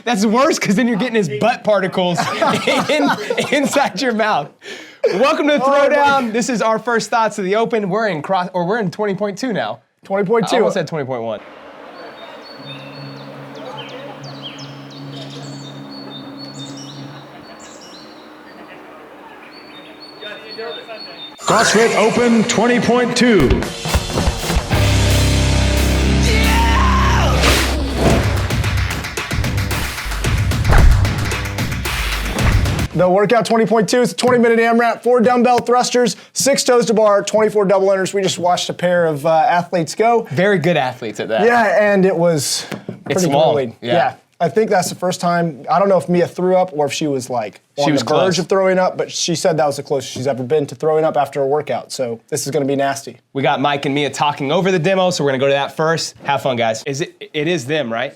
That's worse because then you're getting his butt particles inside your mouth. Welcome to the Throwdown. This is our first thoughts of the Open. We're in 20.2 now. 20.2. I almost said 20.1. CrossFit Open 20.2. The workout 20.2 is a 20-minute AMRAP, 4 dumbbell thrusters, 6 toes to bar, 24 double unders. We just watched a pair of athletes go. Very good athletes at that. Yeah, and it was pretty grueling. Yeah. I think that's the first time, I don't know if Mia threw up or if she was like on the verge of throwing up, but she said that was the closest she's ever been to throwing up after a workout. So this is gonna be nasty. We got Mike and Mia talking over the demo, so we're gonna go to that first. Have fun, guys. It is them, right?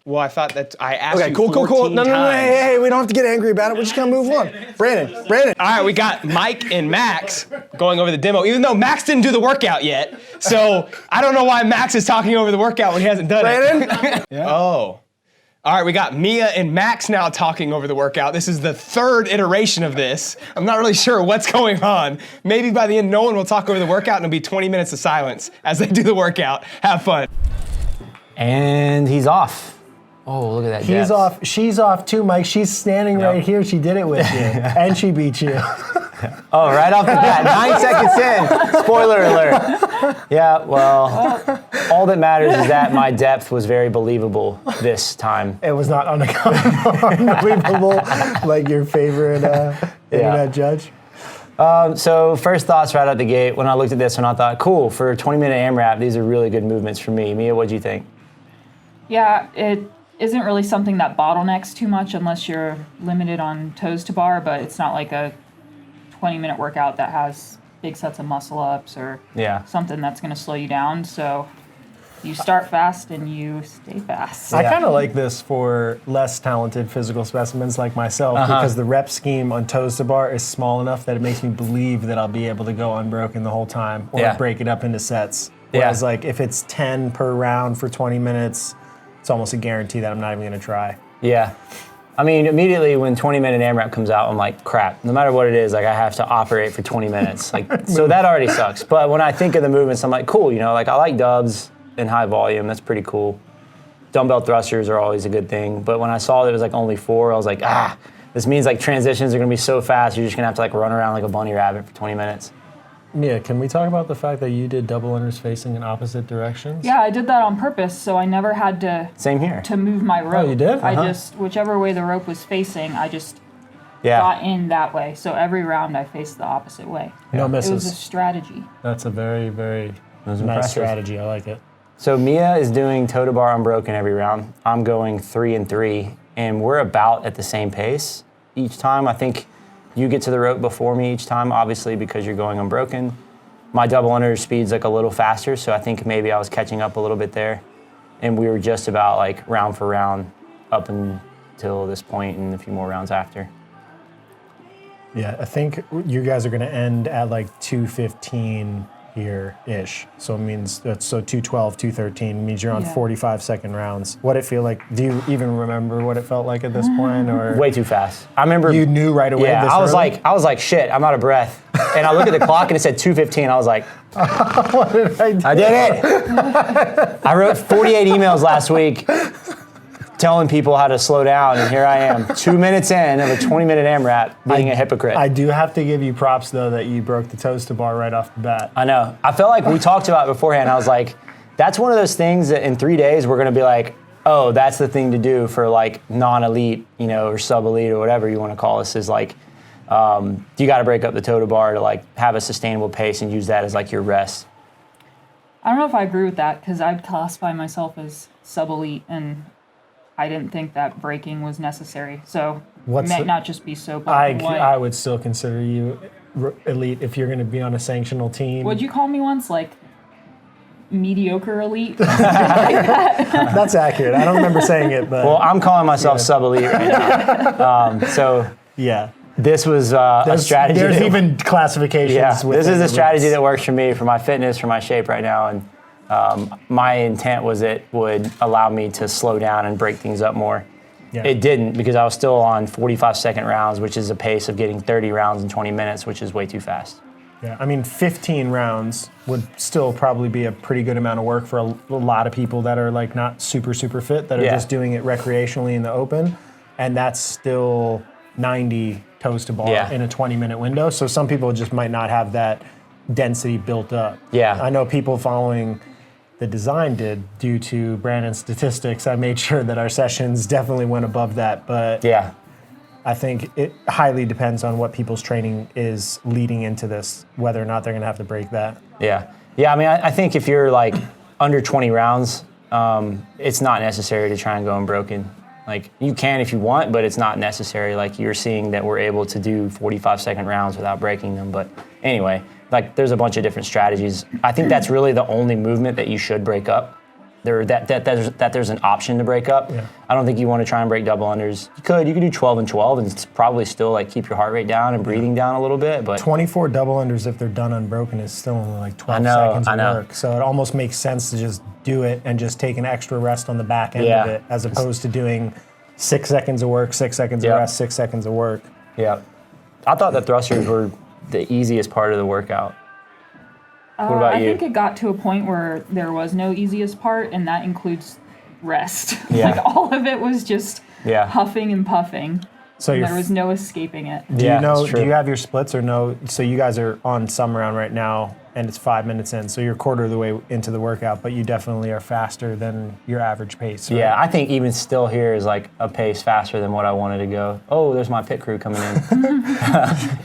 Well, I thought that I asked you 14 cool. No, times. Hey, we don't have to get angry about it. We're just gonna move on. Brandon. All right, we got Mike and Max going over the demo, even though Max didn't do the workout yet. So I don't know why Max is talking over the workout when he hasn't done it. Yeah. Oh. All right, we got Mia and Max now talking over the workout. This is the third iteration of this. I'm not really sure what's going on. Maybe by the end, no one will talk over the workout and it'll be 20 minutes of silence as they do the workout. Have fun. And he's off. Oh, look at that. He's off. She's off too, Mike. She's standing right here. She did it with you. And she beat you. Oh, right off the bat. 9 seconds in. Spoiler alert. Yeah, well, all that matters is that my depth was very believable this time. It was not unbelievable like your favorite internet judge. So first thoughts right out the gate. When I looked at this one, I thought, cool, for a 20-minute AMRAP, these are really good movements for me. Mia, what'd you think? Yeah, it isn't really something that bottlenecks too much unless you're limited on toes to bar, but it's not like a 20-minute workout that has big sets of muscle ups or something that's going to slow you down. So you start fast and you stay fast. I kind of like this for less talented physical specimens like myself because the rep scheme on toes to bar is small enough that it makes me believe that I'll be able to go unbroken the whole time or break it up into sets. Whereas like if it's 10 per round for 20 minutes, it's almost a guarantee that I'm not even going to try. Yeah. I mean, immediately when 20-minute AMRAP comes out, I'm like, crap, no matter what it is, like I have to operate for 20 minutes. Like, so that already sucks. But when I think of the movements, I'm like, cool, you know, like I like dubs in high volume. That's pretty cool. Dumbbell thrusters are always a good thing. But when I saw that it was like only 4, I was like, this means like transitions are going to be so fast, you're just going to have to like run around like a bunny rabbit for 20 minutes. Mia, can we talk about the fact that you did double unders facing in opposite directions? Yeah, I did that on purpose, so I never had to Same here. to move my rope. Oh, you did? I just, whichever way the rope was facing, I just got in that way. So every round I faced the opposite way. No misses. It was a strategy. That's a very, very nice strategy. I like it. So Mia is doing toe to bar unbroken every round. I'm going 3 and 3, and we're about at the same pace each time. I think you get to the rope before me each time, obviously, because you're going unbroken. My double under speed's like a little faster, so I think maybe I was catching up a little bit there. And we were just about like round for round up until this point and a few more rounds after. Yeah, I think you guys are going to end at like 2:15 here-ish. So it means that's 2:12, 2:13 means you're on 45-second rounds. What it feel like? Do you even remember what it felt like at this point, or way too fast? I remember you knew right away. Yeah, I was like, shit, I'm out of breath. And I look at the clock and it said 2:15. I was like, what did I do? I did it. I wrote 48 emails last week telling people how to slow down, and here I am, 2 minutes in of a 20-minute AMRAP, being a hypocrite. I do have to give you props, though, that you broke the toes to bar right off the bat. I know. I felt like we talked about it beforehand. I was like, that's one of those things that in 3 days we're going to be like, oh, that's the thing to do for like non-elite, you know, or sub-elite or whatever you want to call this, is like, you got to break up the toe to bar to like have a sustainable pace and use that as like your rest. I don't know if I agree with that because I'd classify myself as sub-elite, and I didn't think that breaking was necessary. So it might not just be so black and white. I would still consider you elite if you're going to be on a sanctional team. What'd you call me once? Like mediocre elite? Like that? That's accurate. I don't remember saying it, but... Well, I'm calling myself sub-elite right now. So yeah. This was a strategy. There's even classifications. Yeah, this is a strategy that works for me, for my fitness, for my shape right now. And my intent was it would allow me to slow down and break things up more. Yeah. It didn't, because I was still on 45-second rounds, which is a pace of getting 30 rounds in 20 minutes, which is way too fast. Yeah, I mean, 15 rounds would still probably be a pretty good amount of work for a lot of people that are like not super fit, that are just doing it recreationally in the open, and that's still 90 toes to bar in a 20-minute window. So some people just might not have that density built up. Yeah, I know people following the design did due to Brandon's statistics. I made sure that our sessions definitely went above that, but I think it highly depends on what people's training is leading into this, whether or not they're going to have to break that. Yeah. I mean, I think if you're like under 20 rounds, it's not necessary to try and go unbroken. Like, you can if you want, but it's not necessary. Like, you're seeing that we're able to do 45-second rounds without breaking them. But anyway, like, there's a bunch of different strategies. I think that's really the only movement that you should break up. There's an option to break up. Yeah. I don't think you want to try and break double unders. You could do 12 and 12 and probably still like keep your heart rate down and breathing down a little bit. But 24 double unders, if they're done unbroken, is still only like 12 seconds of work. So it almost makes sense to just do it and just take an extra rest on the back end of it, as opposed to doing 6 seconds of work, 6 seconds of rest, 6 seconds of work. Yeah. I thought that thrusters were the easiest part of the workout. What about you? I think it got to a point where there was no easiest part, and that includes rest. Like, all of it was just huffing and puffing. So there was no escaping it. Do you have your splits or no? So you guys are on some round right now, and it's 5 minutes in, so you're a quarter of the way into the workout, but you definitely are faster than your average pace, right? Yeah, I think even still here is like a pace faster than what I wanted to go. Oh, there's my pit crew coming in.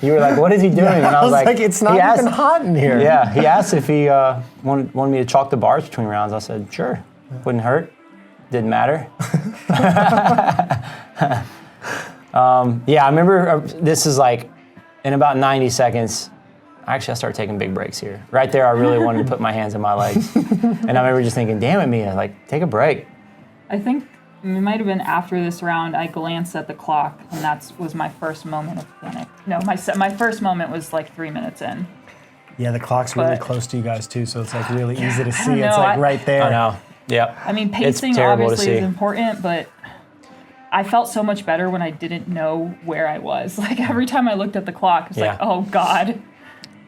You were like, what is he doing? And I was like, it's not even hot in here. Yeah, he asked if he wanted me to chalk the bars between rounds. I said, sure, wouldn't hurt, didn't matter. I remember this is like, in about 90 seconds, actually, I started taking big breaks here. Right there, I really wanted to put my hands in my legs. And I remember just thinking, damn it, Mia, like, take a break. I think it might have been after this round, I glanced at the clock, and that was my first moment of panic. No, my first moment was like 3 minutes in. Yeah, the clock's really close to you guys, too, so it's like really easy to see. It's like right there. I know, yeah. I mean, pacing obviously is important, but I felt so much better when I didn't know where I was. Like, every time I looked at the clock, it's like, oh, God.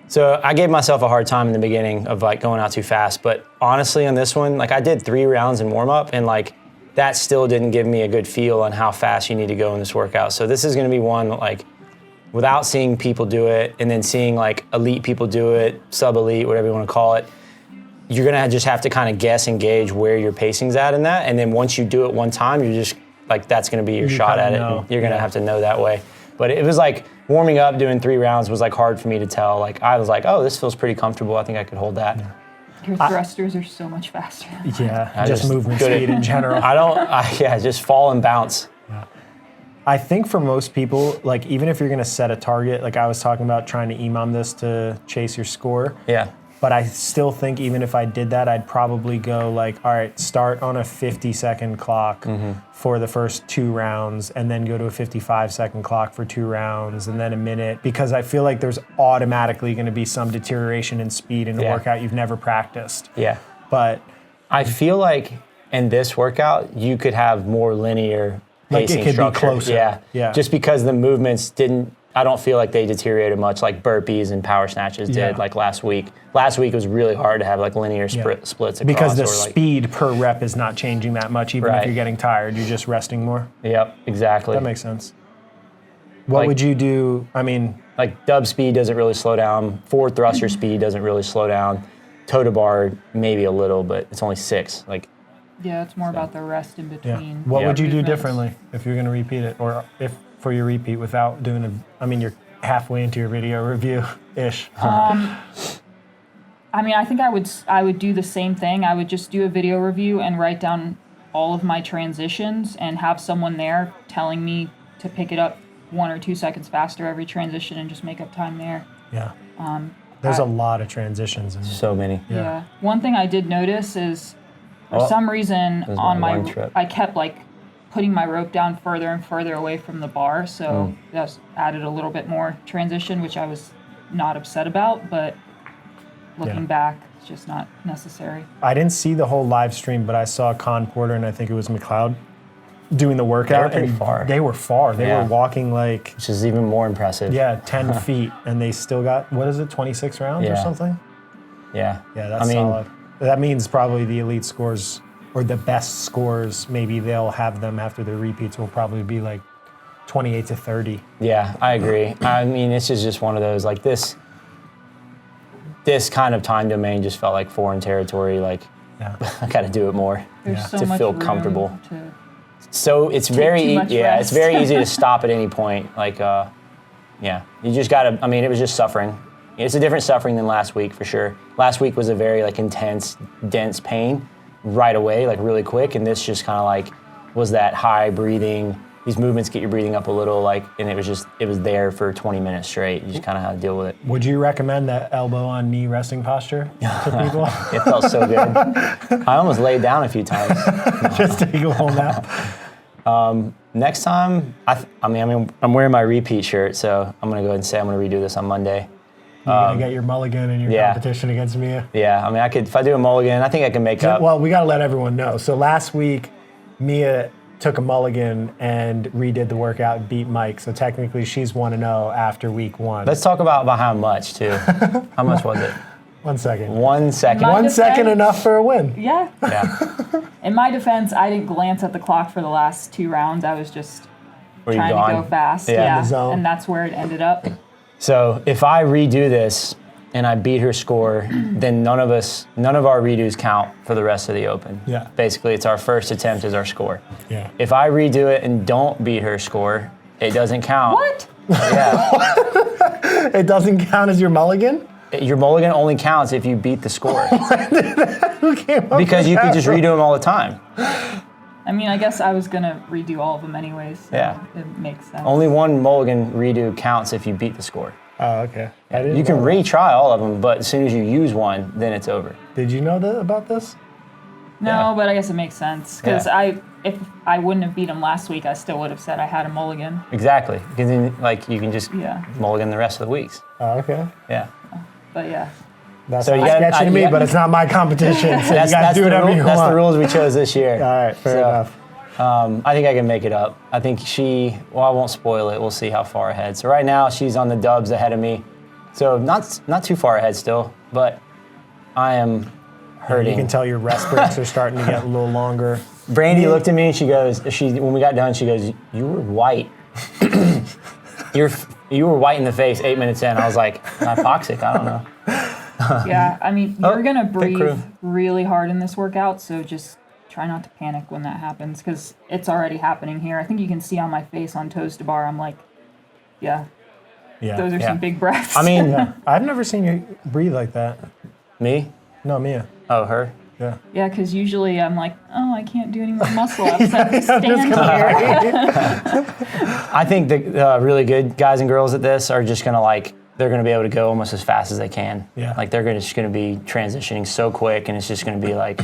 So I gave myself a hard time in the beginning of like going out too fast, but honestly on this one, like I did 3 rounds in warm up, and like that still didn't give me a good feel on how fast you need to go in this workout. So this is going to be one like, without seeing people do it and then seeing like elite people do it, sub-elite, whatever you want to call it, you're going to just have to kind of guess and gauge where your pacing's at in that. And then once you do it one time, you're just like, that's going to be your shot at it. And you're going to have to know that way. But it was like, warming up, doing 3 rounds was like hard for me to tell. Like I was like, oh, this feels pretty comfortable. I think I could hold that. Your thrusters are so much faster. Yeah, just movement speed in general. Just fall and bounce. Yeah. I think for most people, like even if you're gonna set a target, like I was talking about trying to EMOM this to chase your score. Yeah. But I still think even if I did that, I'd probably go like, all right, start on a 50-second clock for the first 2 rounds, and then go to a 55-second clock for 2 rounds, and then a minute, because I feel like there's automatically going to be some deterioration in speed in a workout you've never practiced. Yeah. But I feel like in this workout, you could have more linear pacing it could structure. Be closer. Yeah. Just because the movements I don't feel like they deteriorated much like burpees and power snatches did like last week. Last week it was really hard to have like linear splits across. Because the speed per rep is not changing that much, even if you're getting tired, you're just resting more. Yep, exactly. That makes sense. What would you do? I mean, like dub speed doesn't really slow down. Forward thruster speed doesn't really slow down. Toe to bar maybe a little, but it's only 6. Like, yeah, it's more about the rest in between. Yeah. What would you do differently if you're going to repeat it, or if for your repeat without doing you're halfway into your video review-ish. I mean, I think I would do the same thing. I would just do a video review and write down all of my transitions and have someone there telling me to pick it up 1 or 2 seconds faster every transition and just make up time there. Yeah. There's a lot of transitions. So many. Yeah. One thing I did notice is for some reason on I kept like putting my rope down further and further away from the bar, so that's added a little bit more transition, which I was not upset about, but looking back, it's just not necessary. I didn't see the whole live stream, but I saw Con Porter and I think it was McLeod doing the workout. They were pretty far. They were far. They were walking like, which is even more impressive. 10 feet, and they still got, 26 rounds or something? Yeah. Yeah, that's solid. That means probably the elite scores, or the best scores, maybe they'll have them after their repeats will probably be like 28 to 30. Yeah, I agree. I mean, this is just one of those, like this kind of time domain just felt like foreign territory. Like, I got to do it more So to much feel room comfortable. to So it's it's very easy to stop at any point. Like, you just got to, I mean, it was just suffering. It's a different suffering than last week for sure. Last week was a very like intense, dense pain right away, like really quick. And this just kind of like was that high breathing. These movements get your breathing up a little, like, and it was there for 20 minutes straight. You just kind of had to deal with it. Would you recommend that elbow on knee resting posture to people? It felt so good. I almost laid down a few times. Just take a whole nap. Next time, I'm wearing my repeat shirt, so I'm gonna go ahead and say I'm gonna redo this on Monday. You're gonna get your mulligan in your competition against Mia. Yeah, I mean, I could, if I do a mulligan, I think I can make up. Well, we gotta let everyone know. So last week, Mia took a mulligan and redid the workout and beat Mike. So technically, she's 1-0 after week 1. Let's talk about how much too. How much was it? 1 second. 1 second. My 1 second defense- enough for a win. Yeah. Yeah. In my defense, I didn't glance at the clock for the last 2 rounds. I was just Were you trying gone? to go fast. Yeah. In the zone. And that's where it ended up. So if I redo this and I beat her score, then none of our redos count for the rest of the Open. Yeah. Basically, it's our first attempt as our score. Yeah. If I redo it and don't beat her score, it doesn't count. What? Yeah. It doesn't count as your mulligan? Your mulligan only counts if you beat the score. Who came up Because with you that could just rule? redo them all the time. I mean, I guess I was going to redo all of them anyways. So Yeah. It makes sense. Only one mulligan redo counts if you beat the score. Oh, okay. I didn't You can know that. retry all of them, but as soon as you use one, then it's over. Did you know about this? No, Yeah. but I guess it makes sense. Because if I wouldn't have beat him last week, I still would have said I had a mulligan. Exactly. Because then, like, you can just Yeah. mulligan the rest of the weeks. Oh, okay. Yeah. But yeah. That's So you not gotta- sketchy to me, yeah. but it's not my competition, so you guys do whatever you That's want. the rules we chose this year. All right, fair enough. I think I can make it up. I think I won't spoil it. We'll see how far ahead. So right now, she's on the dubs ahead of me. So not too far ahead still, but I am hurting. You can tell your rest breaks are starting to get a little longer. Brandy looked at me and she goes, when we got done, she goes, "You were white. You were white in the face 8 minutes in." I was like, "Hypoxic, I don't know." Yeah, I mean, you're going to pit crew. breathe really hard in this workout, so just try not to panic when that happens, because it's already happening here. I think you can see on my face on toes to bar, I'm like, yeah, those are some big breaths. I mean, I've never seen you breathe like that. me? No, Mia. Oh, her? Yeah. yeah, because usually I'm like, oh, I can't do any more muscle ups. I have to stand here. I think the really good guys and girls at this are just gonna they're gonna be able to go almost as fast as they can. Yeah. Like they're just gonna be transitioning so quick, and it's just gonna be like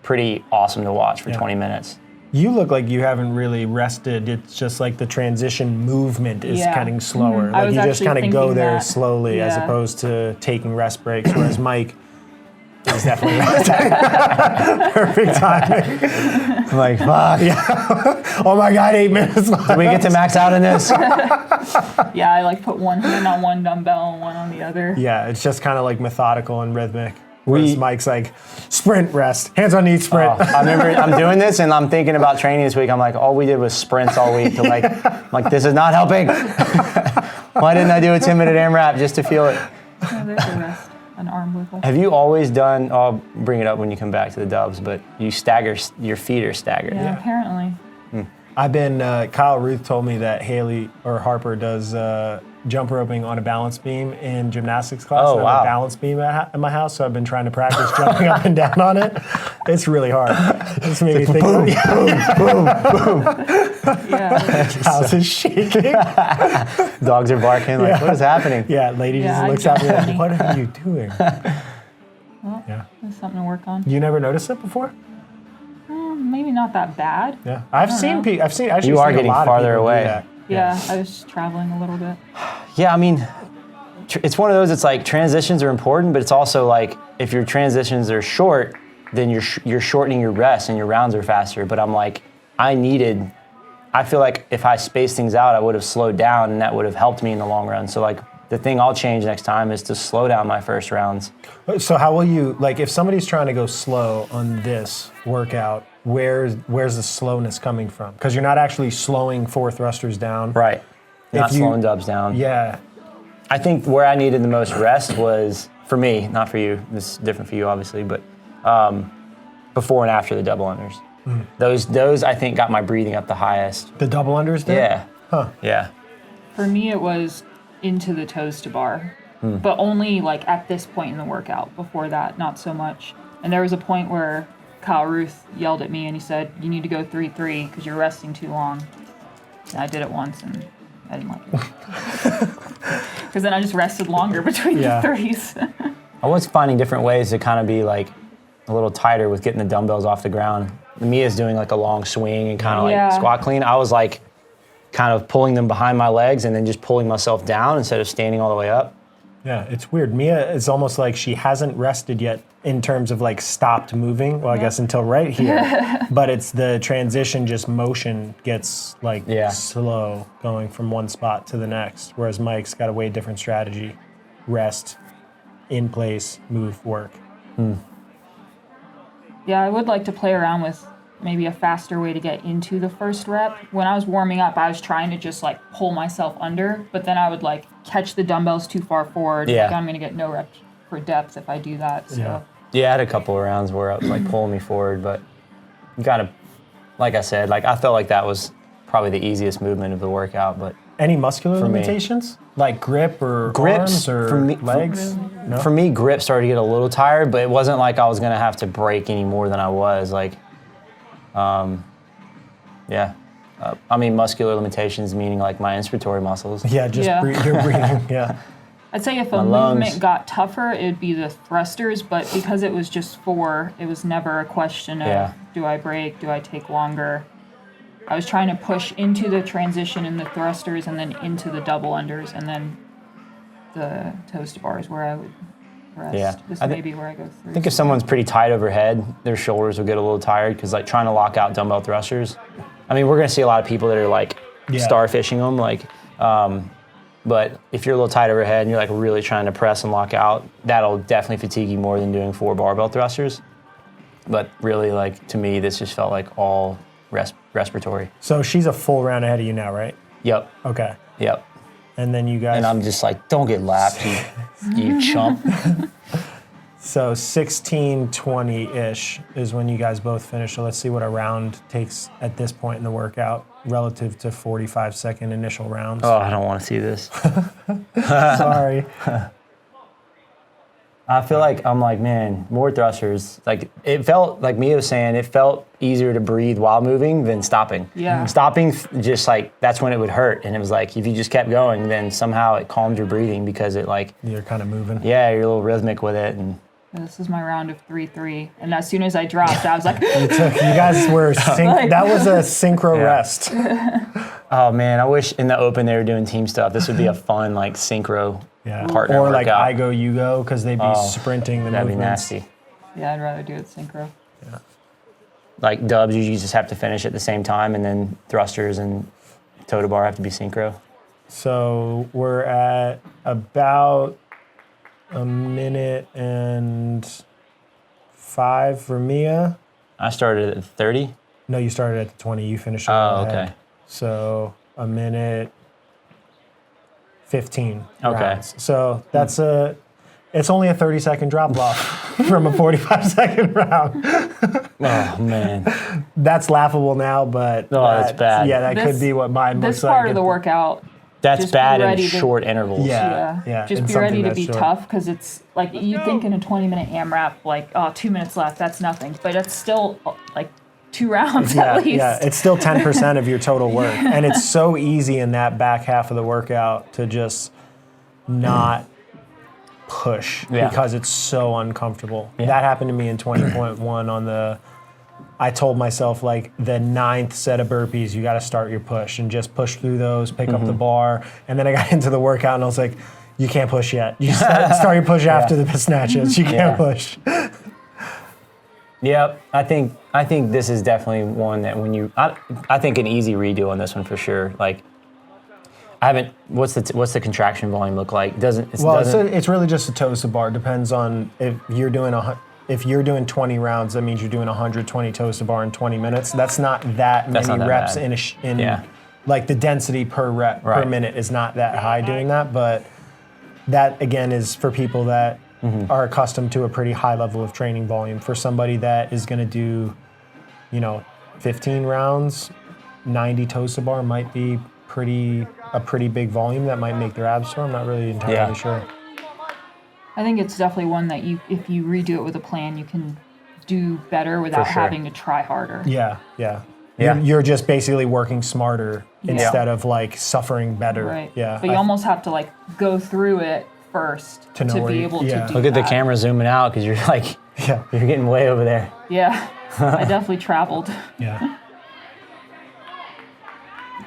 pretty awesome to watch for 20 minutes. You look like you haven't really rested. It's just like the transition movement is getting slower. I Like was you just actually kind of go thinking there that. slowly as Yeah. opposed to taking rest breaks, whereas Mike is definitely resting. Perfect timing. I'm like, fuck. Oh my God, 8 minutes left. Did we get to max out in this? Yeah, I like put one hand on one dumbbell and one on the other. Yeah, it's just kind of like methodical and rhythmic. Whereas Mike's like, sprint, rest, hands on knees, sprint. I remember I'm doing this and I'm thinking about training this week. I'm like, all we did was sprints all week. I'm like, this is not helping. Why didn't I do a 10-minute AMRAP just to feel it? Oh, there's a rest, an arm wiggle. Have you always done, I'll bring it up when you come back to the dubs, but you stagger, your feet are staggered. Yeah, apparently. I've been, Kyle Ruth told me that Haley or Harper does jump roping on a balance beam in gymnastics class. Oh, I have wow. a balance beam at my house, so I've been trying to practice jumping up and down on it. It's really hard. It's made me think, Yeah. house is shaking. Dogs are barking, like, what is happening? Yeah, lady Yeah, just I looks at me jumped like, what are you doing? Well, Yeah. there's something to work on. You never noticed it before? Maybe not that bad. Yeah. I've seen actually You are seen a getting lot of farther people do away. that. Yeah, I was traveling a little bit. Yeah, I mean, it's one of those, it's like transitions are important, but it's also like if your transitions are short, then you're shortening your rest and your rounds are faster. But I'm like, I feel like if I spaced things out, I would have slowed down, and that would have helped me in the long run. So like the thing I'll change next time is to slow down my first rounds. So how will you, like if somebody's trying to go slow on this workout, where's the slowness coming from? Because you're not actually slowing 4 thrusters down. Right. Not slowing dubs down. Yeah. I think where I needed the most rest was, for me, not for you, this is different for you obviously, but before and after the double unders. Those I think got my breathing up the highest. The double unders did? Yeah. Huh. Yeah. For me, it was into the toes to bar, but only like at this point in the workout. Before that, not so much. And there was a point where Kyle Ruth yelled at me and he said, "You need to go 3-3 because you're resting too long." And I did it once and I didn't like it. Because then I just rested longer between the threes. I was finding different ways to kind of be like a little tighter with getting the dumbbells off the ground. Mia's doing like a long swing and kind of like squat clean. I was like kind of pulling them behind my legs and then just pulling myself down instead of standing all the way up. Yeah, it's weird. Mia is almost like she hasn't rested yet in terms of like stopped moving. Well, I guess until right here. But it's the transition, just motion gets like slow going from one spot to the next. Whereas Mike's got a way different strategy. Rest, in place, move, work. Yeah, I would like to play around with maybe a faster way to get into the first rep. When I was warming up, I was trying to just like pull myself under, but then I would like catch the dumbbells too far forward. Yeah. Like, I'm gonna get no reps for depth if I do that. So. Yeah, I had a couple of rounds where it was like pulling me forward, but you gotta, like I said, like I felt like that was probably the easiest movement of the workout. But any muscular limitations? Like grip or arms or legs? No? For me, grip started to get a little tired, but it wasn't like I was gonna have to break any more than I was. Like, I mean, muscular limitations meaning like my inspiratory muscles. Yeah, just your breathing. Yeah. I'd say if a movement got tougher, it'd be the thrusters, but because it was just 4, it was never a question of do I break, do I take longer. I was trying to push into the transition in the thrusters and then into the double unders and then the toes to bars where I would rest. Yeah. This may be where I go through. I think if someone's pretty tight overhead, their shoulders will get a little tired because like trying to lock out dumbbell thrusters. I mean, we're gonna see a lot of people that are like starfishing them, like. But if you're a little tight overhead and you're like really trying to press and lock out, that'll definitely fatigue you more than doing 4 barbell thrusters. But really, like to me, this just felt like all respiratory. So she's a full round ahead of you now, right? Yep. Okay. Yep. And then you guys. And I'm just like, don't get lapped, you chump. So 16:20-ish is when you guys both finish. So let's see what a round takes at this point in the workout relative to 45-second initial rounds. Oh, I don't want to see this. Sorry. I feel like I'm like, man, more thrusters. Like it felt like Mia was saying, it felt easier to breathe while moving than stopping. Yeah. Stopping, just like that's when it would hurt, and it was like if you just kept going, then somehow it calmed your breathing because it like you're kind of moving. Yeah, you're a little rhythmic with it, and this is my round of 3-3, and as soon as I dropped, I was like, you guys were that was a synchro rest. Oh man, I wish in the open they were doing team stuff. This would be a fun like synchro. partner or like workout. 𝐂𝐲𝐜𝐿 because they'd be sprinting the That'd movements. be nasty. Yeah, I'd rather do it synchro. Yeah. Like dubs, you just have to finish at the same time, and then thrusters and toe to bar have to be synchro. So we're at about 1:05 for Mia. I started at 30. No, you started at the 20. You finished. Okay. So 1:15. Okay. Rounds. So that's it's only a 30-second drop off from a 45-second round. Oh man. That's laughable now, but that's bad. Yeah, that could be what mine looks like. This part of the workout. That's bad in short intervals. Yeah. Just be ready to be tough because it's like you think in a 20-minute AMRAP, like 2 minutes left, that's nothing, but it's still like 2 rounds at least. Yeah, it's still 10% of your total work, and it's so easy in that back half of the workout to just not push because it's so uncomfortable. Yeah. That happened to me in 20.1 on the. I told myself like the 9th set of burpees, you got to start your push and just push through those, pick up the bar. And then I got into the workout and I was like, You can't push yet. You start your push after the snatches. You can't push. Yep, I think this is definitely one that I think an easy redo on this one for sure. Like, I haven't. What's the contraction volume look like? It's really just a toes to bar. Depends on if you're doing 20 rounds. That means you're doing 120 toes to bar in 20 minutes. That's not that many reps like the density per rep per minute is not that high doing that. But that again is for people that are accustomed to a pretty high level of training volume. For somebody that is going to do, 15 rounds, 90 toes to bar might be a pretty big volume that might make their abs sore. I'm not really entirely sure. I think it's definitely one that if you redo it with a plan, you can do better without having to try harder. Yeah. You're just basically working smarter instead of like suffering better. Right. Yeah. But you almost have to like go through it first to be able to do that. Look at the camera zooming out because you're like, you're getting way over there. Yeah. I definitely traveled. Yeah.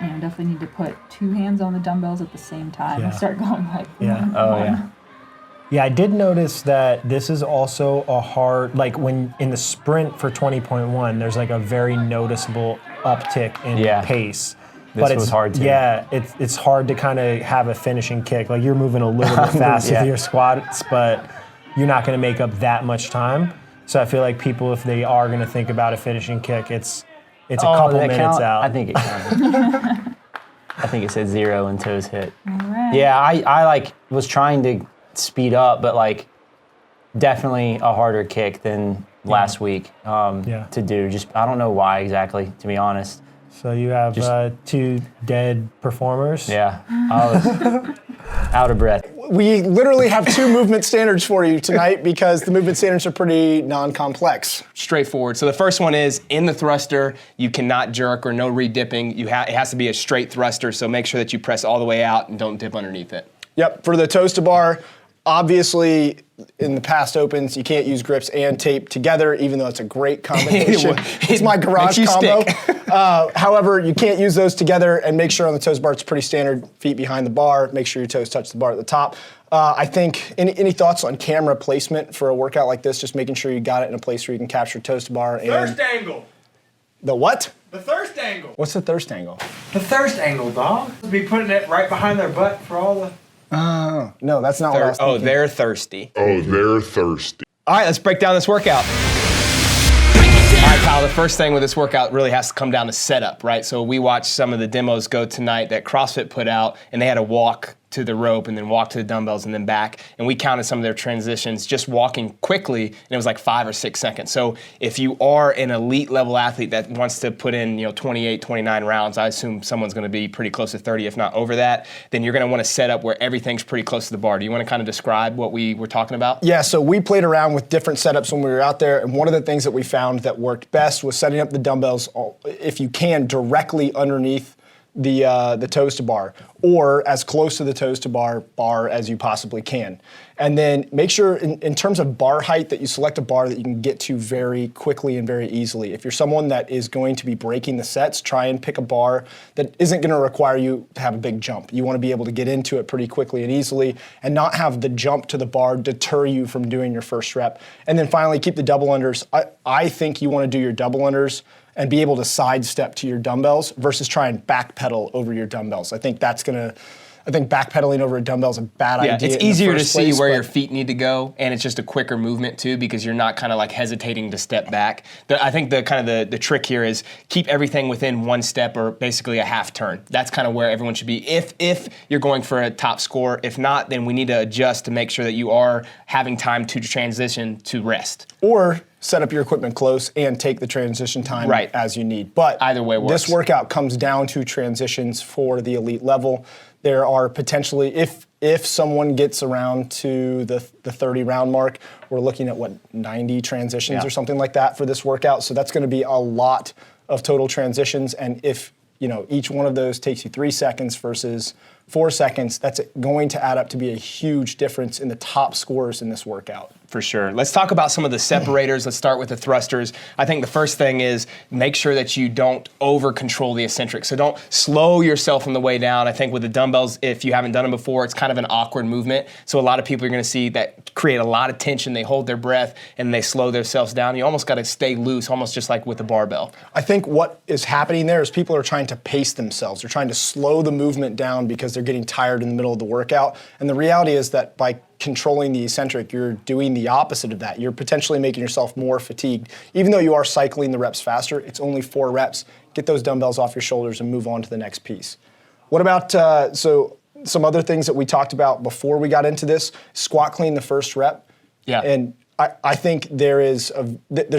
Yeah, I definitely need to put 2 hands on the dumbbells at the same time and start going like, Yeah, I did notice that this is also a hard, like when in the sprint for 20.1, there's like a very noticeable uptick in pace. This was hard too. Yeah, it's hard to kind of have a finishing kick. Like you're moving a little bit fast with your squats, but you're not going to make up that much time. So I feel like people, if they are going to think about a finishing kick, it's a couple minutes out. I think it counted. I think it said 0 and toes hit. All right. Yeah, I like was trying to speed up, but like definitely a harder kick than last week to do. Just I don't know why exactly, to be honest. So you have 2 dead performers. Yeah, I was out of breath. We literally have 2 movement standards for you tonight because the movement standards are pretty non-complex. Straightforward. So the first one is in the thruster, you cannot jerk or no re-dipping. It has to be a straight thruster, so make sure that you press all the way out and don't dip underneath it. Yep, for the toes to bar, obviously in the past opens, you can't use grips and tape together, even though it's a great combination. It's my garage combo. However, you can't use those together, and make sure on the toes bar it's pretty standard, feet behind the bar, make sure your toes touch the bar at the top. I think, any thoughts on camera placement for a workout like this, just making sure you got it in a place where you can capture toes to bar. Thirst angle. The what? The thirst angle. What's the thirst angle? The thirst angle, dog. Be putting it right behind their butt for all the... No, that's not what I was thinking. They're thirsty. Oh, they're thirsty. All right, let's break down this workout. All right, Kyle, the first thing with this workout really has to come down to setup, right? So we watched some of the demos go tonight that CrossFit put out, and they had to walk to the rope and then walk to the dumbbells and then back. And we counted some of their transitions just walking quickly, and it was like 5 or 6 seconds. So if you are an elite level athlete that wants to put in 28, 29 rounds, I assume someone's gonna be pretty close to 30, if not over that, then you're gonna wanna set up where everything's pretty close to the bar. Do you wanna kind of describe what we were talking about? Yeah, so we played around with different setups when we were out there, and one of the things that we found that worked best was setting up the dumbbells, if you can, directly underneath the toes to bar, or as close to the toes to bar as you possibly can. And then make sure in terms of bar height that you select a bar that you can get to very quickly and very easily. If you're someone that is going to be breaking the sets, try and pick a bar that isn't going to require you to have a big jump. You want to be able to get into it pretty quickly and easily and not have the jump to the bar deter you from doing your first rep. And then finally, keep the double unders. I think you want to do your double unders and be able to sidestep to your dumbbells versus try and backpedal over your dumbbells. I think backpedaling over a dumbbell is a bad idea. It's easier to see where your feet need to go, and it's just a quicker movement too because you're not kind of like hesitating to step back. I think the trick here is keep everything within 1 step or basically a half turn. That's kind of where everyone should be if you're going for a top score. If not, then we need to adjust to make sure that you are having time to transition to rest. Or set up your equipment close and take the transition time as you need. But either way works. This workout comes down to transitions for the elite level. There are potentially, if someone gets around to the 30 round mark, we're looking at 90 transitions or something like that for this workout. So that's going to be a lot of total transitions. And if each one of those takes you 3 seconds versus 4 seconds, that's going to add up to be a huge difference in the top scores in this workout. For sure. Let's talk about some of the separators. Let's start with the thrusters. I think the first thing is make sure that you don't over control the eccentric. So don't slow yourself on the way down. I think with the dumbbells, if you haven't done them before, it's kind of an awkward movement. So a lot of people you're going to see that create a lot of tension. They hold their breath and they slow themselves down. You almost got to stay loose, almost just like with the barbell. I think what is happening there is people are trying to pace themselves. They're trying to slow the movement down because they're getting tired in the middle of the workout. And the reality is that by controlling the eccentric, you're doing the opposite of that. You're potentially making yourself more fatigued. Even though you are cycling the reps faster, it's only 4 reps. Get those dumbbells off your shoulders and move on to the next piece. What about, so some other things that we talked about before we got into this, squat clean the first rep. Yeah. And I think there's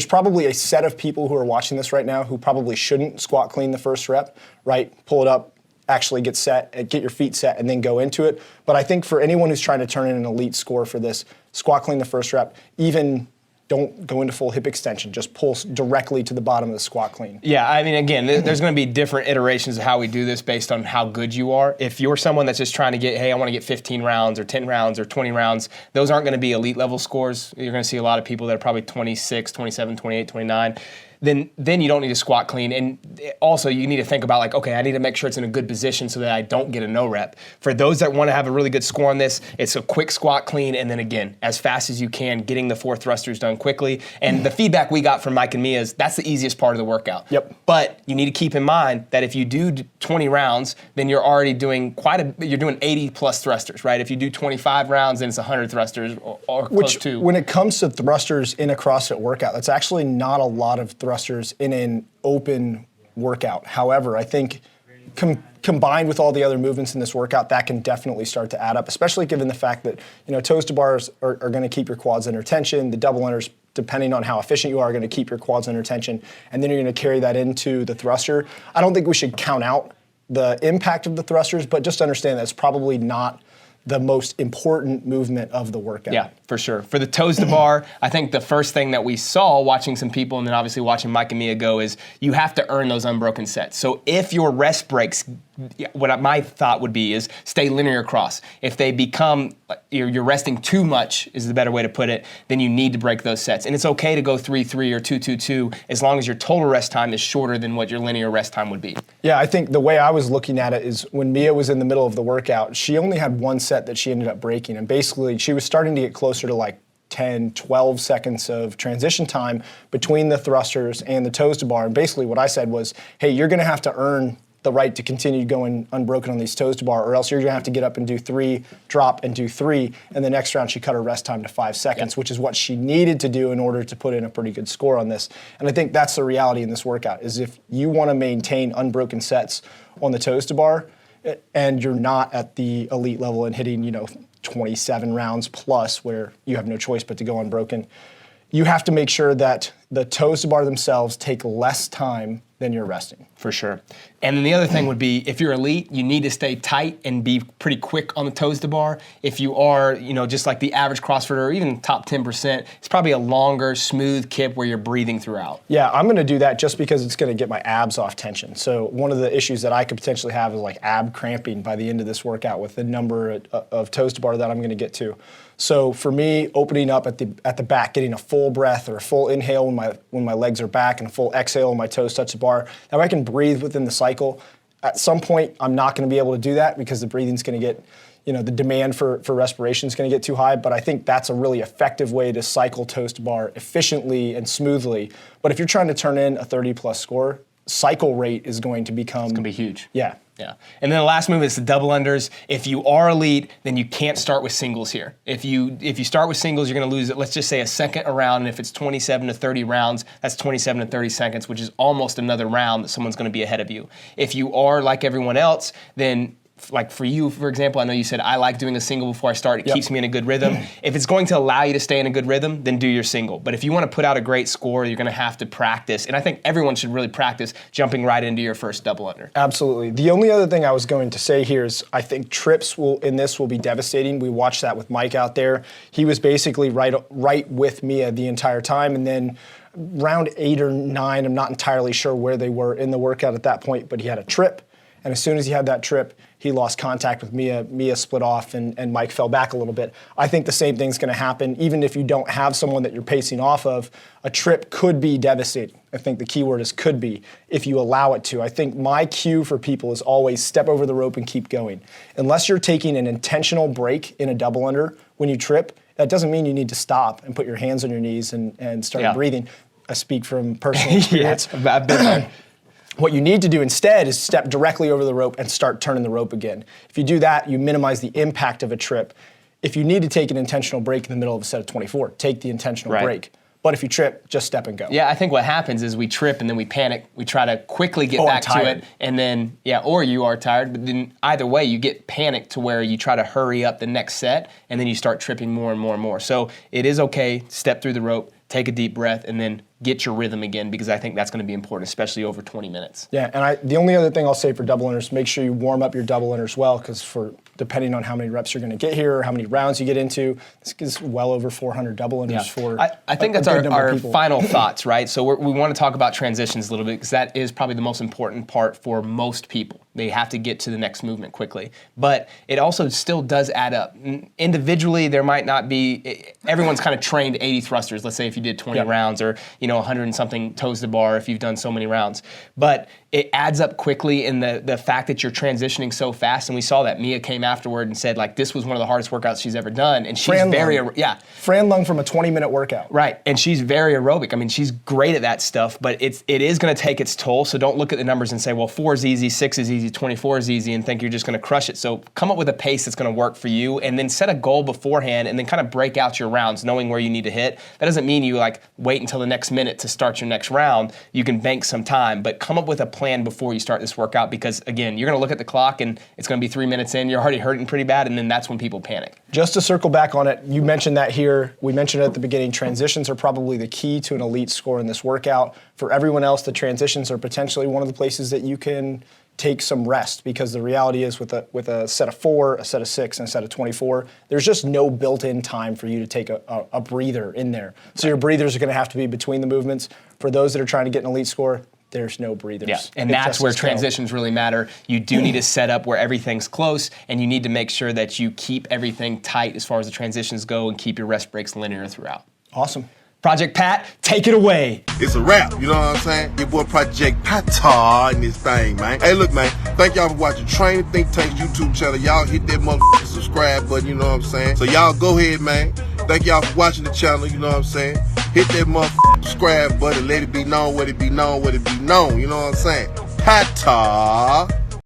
probably a set of people who are watching this right now who probably shouldn't squat clean the first rep, right? Pull it up, actually get set, and get your feet set, and then go into it. But I think for anyone who's trying to turn in an elite score for this, squat clean the first rep, even don't go into full hip extension, just pull directly to the bottom of the squat clean. Yeah, I mean, again, there's going to be different iterations of how we do this based on how good you are. If you're someone that's just trying to get, hey, I want to get 15 rounds or 10 rounds or 20 rounds, those aren't going to be elite level scores. You're going to see a lot of people that are probably 26, 27, 28, 29. Then you don't need to squat clean. And also you need to think about like, okay, I need to make sure it's in a good position so that I don't get a no rep. For those that want to have a really good score on this, it's a quick squat clean, and then again, as fast as you can, getting the 4 thrusters done quickly. And the feedback we got from Mike and Mia is that's the easiest part of the workout. Yep. But you need to keep in mind that if you do 20 rounds, then you're already doing you're doing 80 plus thrusters, right? If you do 25 rounds, then it's 100 thrusters or close to. When it comes to thrusters in a CrossFit workout, that's actually not a lot of thrusters in an open workout. However, I think combined with all the other movements in this workout, that can definitely start to add up, especially given the fact that toes to bars are going to keep your quads under tension. The double unders, depending on how efficient you are going to keep your quads under tension, and then you're going to carry that into the thruster. I don't think we should count out the impact of the thrusters, but just understand that it's probably not the most important movement of the workout. Yeah, for sure. For the toes to bar, I think the first thing that we saw watching some people and then obviously watching Mike and Mia go is you have to earn those unbroken sets. So if your rest breaks, what my thought would be is stay linear across. If they become, you're resting too much is the better way to put it, then you need to break those sets. And it's okay to go 3-3 or 2-2-2 as long as your total rest time is shorter than what your linear rest time would be. Yeah, I think the way I was looking at it is when Mia was in the middle of the workout, she only had one set that she ended up breaking. And basically she was starting to get closer to like 10, 12 seconds of transition time between the thrusters and the toes to bar. And basically what I said was, hey, you're going to have to earn the right to continue going unbroken on these toes to bar, or else you're going to have to get up and do 3, drop and do 3, and the next round she cut her rest time to 5 seconds, which is what she needed to do in order to put in a pretty good score on this. And I think that's the reality in this workout, is if you want to maintain unbroken sets on the toes to bar, and you're not at the elite level and hitting 27 rounds plus where you have no choice but to go unbroken, you have to make sure that the toes to bar themselves take less time than you're resting. For sure. And then the other thing would be, if you're elite, you need to stay tight and be pretty quick on the toes to bar. If you are, just like the average CrossFitter or even top 10%, it's probably a longer, smooth kip where you're breathing throughout. Yeah, I'm gonna do that just because it's gonna get my abs off tension. So one of the issues that I could potentially have is like ab cramping by the end of this workout with the number of toes to bar that I'm gonna get to. So for me, opening up at the back, getting a full breath or a full inhale when my legs are back and a full exhale when my toes touch the bar, that way I can breathe within the cycle. At some point, I'm not going to be able to do that because the breathing's going to get, the demand for respiration is going to get too high. But I think that's a really effective way to cycle toes to bar efficiently and smoothly. But if you're trying to turn in a 30+ score, cycle rate is going to become... It's going to be huge. Yeah. Yeah. And then the last move is the double unders. If you are elite, then you can't start with singles here. If you start with singles, you're going to lose, let's just say, a second a round. And if it's 27 to 30 rounds, that's 27 to 30 seconds, which is almost another round that someone's going to be ahead of you. If you are like everyone else, then like for you, for example, I know you said, I like doing a single before I start. It keeps me in a good rhythm. If it's going to allow you to stay in a good rhythm, then do your single. But if you want to put out a great score, you're going to have to practice. And I think everyone should really practice jumping right into your first double under. Absolutely. The only other thing I was going to say here is I think trips will be devastating. We watched that with Mike out there. He was basically right with Mia the entire time. And then round 8 or 9, I'm not entirely sure where they were in the workout at that point, but he had a trip. And as soon as he had that trip, he lost contact with Mia. Mia split off, and Mike fell back a little bit. I think the same thing's going to happen. Even if you don't have someone that you're pacing off of, a trip could be devastating. I think the key word is could be, if you allow it to. I think my cue for people is always step over the rope and keep going. Unless you're taking an intentional break in a double under when you trip, that doesn't mean you need to stop and put your hands on your knees and start breathing. I speak from personal experience. I've been there. What you need to do instead is step directly over the rope and start turning the rope again. If you do that, you minimize the impact of a trip. If you need to take an intentional break in the middle of a set of 24, take the intentional break. But if you trip, just step and go. Yeah, I think what happens is we trip and then we panic. We try to quickly get back to it, and then, or you are tired, but then either way, you get panicked to where you try to hurry up the next set, and then you start tripping more and more and more. So it is okay, step through the rope, take a deep breath, and then get your rhythm again, because I think that's going to be important, especially over 20 minutes. Yeah, and the only other thing I'll say for double unders, make sure you warm up your double unders well, because depending on how many reps you're going to get here, or how many rounds you get into, this is well over 400 double unders for I think that's our final thoughts, right? So we want to talk about transitions a little bit, because that is probably the most important part for most people. They have to get to the next movement quickly. But it also still does add up. Individually, there might not be, everyone's kind of trained 80 thrusters, let's say if you did 20 rounds, or 100 and something toes to bar if you've done so many rounds. But it adds up quickly in the fact that you're transitioning so fast, and we saw that. Mia came afterward and said, like, this was one of the hardest workouts she's ever done, and she's Fran Lung from a 20-minute workout. Right, and she's very aerobic. I mean, she's great at that stuff, but it is going to take its toll, so don't look at the numbers and say, well, 4 is easy, 6 is easy, 24 is easy, and think you're just going to crush it. So come up with a pace that's going to work for you, and then set a goal beforehand, and then kind of break out your rounds, knowing where you need to hit. That doesn't mean you, like, wait until the next minute to start your next round. You can bank some time, but come up with a plan before you start this workout, because again, you're going to look at the clock and it's going to be 3 minutes in, you're already hurting pretty bad, and then that's when people panic. Just to circle back on it, you mentioned that here, we mentioned it at the beginning, transitions are probably the key to an elite score in this workout. For everyone else, the transitions are potentially one of the places that you can take some rest, because the reality is with a set of 4, a set of 6, and a set of 24, there's just no built-in time for you to take a breather in there. So your breathers are going to have to be between the movements. For those that are trying to get an elite score, there's no breathers. Yeah, and that's where transitions really matter. You do need to set up where everything's close, and you need to make sure that you keep everything tight as far as the transitions go, and keep your rest breaks linear throughout. Awesome. Project Pat, take it away. It's a wrap, you know what I'm saying? Your boy Project Pat in this thing, man. Hey, look, man, thank y'all for watching Training Think Tank's YouTube channel. Y'all hit that motherfucking subscribe button, you know what I'm saying? So y'all go ahead, man. Thank y'all for watching the channel, you know what I'm saying? Hit that motherfucking subscribe button. Let it be known, what it be known, what it be known, you know what I'm saying? Pat